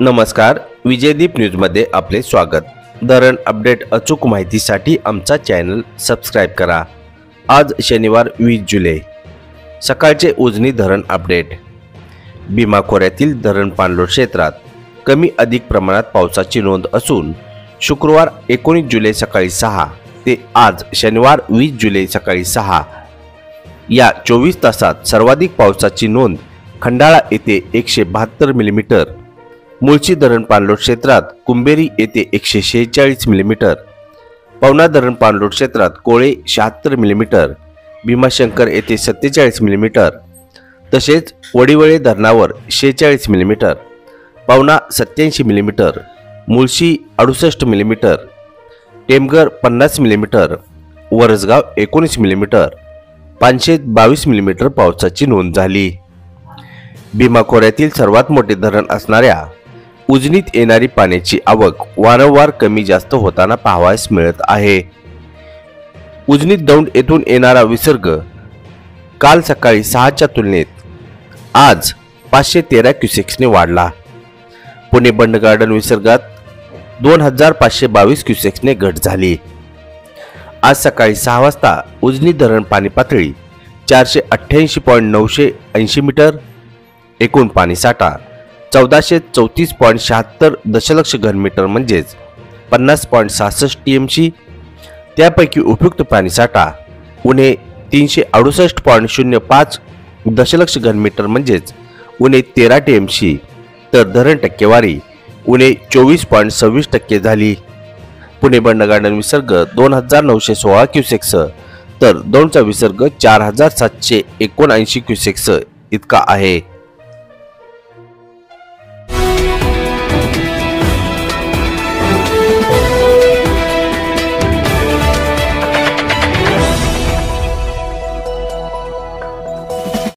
नमस्कार, विजयदीप न्यूजमध्ये आपले स्वागत। धरण अपडेट अचूक माहितीसाठी आमचा चॅनल सबस्क्राइब करा। आज शनिवार 20 जुलै सकाळचे उजनी धरण अपडेट। भीमा खोऱ्यातील धरण पाणलोट क्षेत्रात कमी अधिक प्रमाणात पावसाची नोंद असून शुक्रवार 19 जुलै सकाळी 6 ते आज शनिवार 20 जुलै सकाळी 6 या 24 तासात सर्वाधिक पावसाची नोंद खंडाळा येथे 172 मिलीमीटर, मुळशी धरण पाणलोट क्षेत्रात कुंभेरी येथे 146 मिलीमीटर, पवना धरण पाणलोट क्षेत्रात कोळे 76 मिलीमीटर, भीमाशंकर येथे 47 मिलीमीटर, तसेच वडिवळे धरणावर 46 millimetre, Pavana 87 millimetre, Mulshi 68 millimetre, Temghar 50 millimetre, Varasgaon 19 millimetre, Panshet 22 millimetre पावसाची नोंद झाली। भीमा खोऱ्यातील सर्वात मोठे धरण असणाऱ्या उजनीत येणारी पाण्याची आवक वारंवार कमी जास्त होताना पाहावयास मिळत आहे। उजनीत दौंड येथून येणारा विसर्ग काल सकाळी 6च्या तुलनेत आज 513 क्युसेक्सने वाढला। पुणे बंड गार्डन विसर्गात 2522 क्युसेक्सने घट झाली। आज सकाळी 6 वाजता उजनी धरण पाणी पातळी 488.980 मीटर, एकूण पाणी साठा 1434.76 दशलक्ष घनमीटर म्हणजेच 50.66 टीएमसी। त्यापैकी उपयुक्त पाणी साठा उणे 368.05 दशलक्ष घनमीटर म्हणजेच उणे 13 टीएमसी, तर धरण टक्केवारी उणे 24.26% झाली। पुणे बंड गार्डन विसर्ग 2916 क्युसेक्स तर दौंडचा विसर्ग 4779 क्युसेक्स इतका आहे।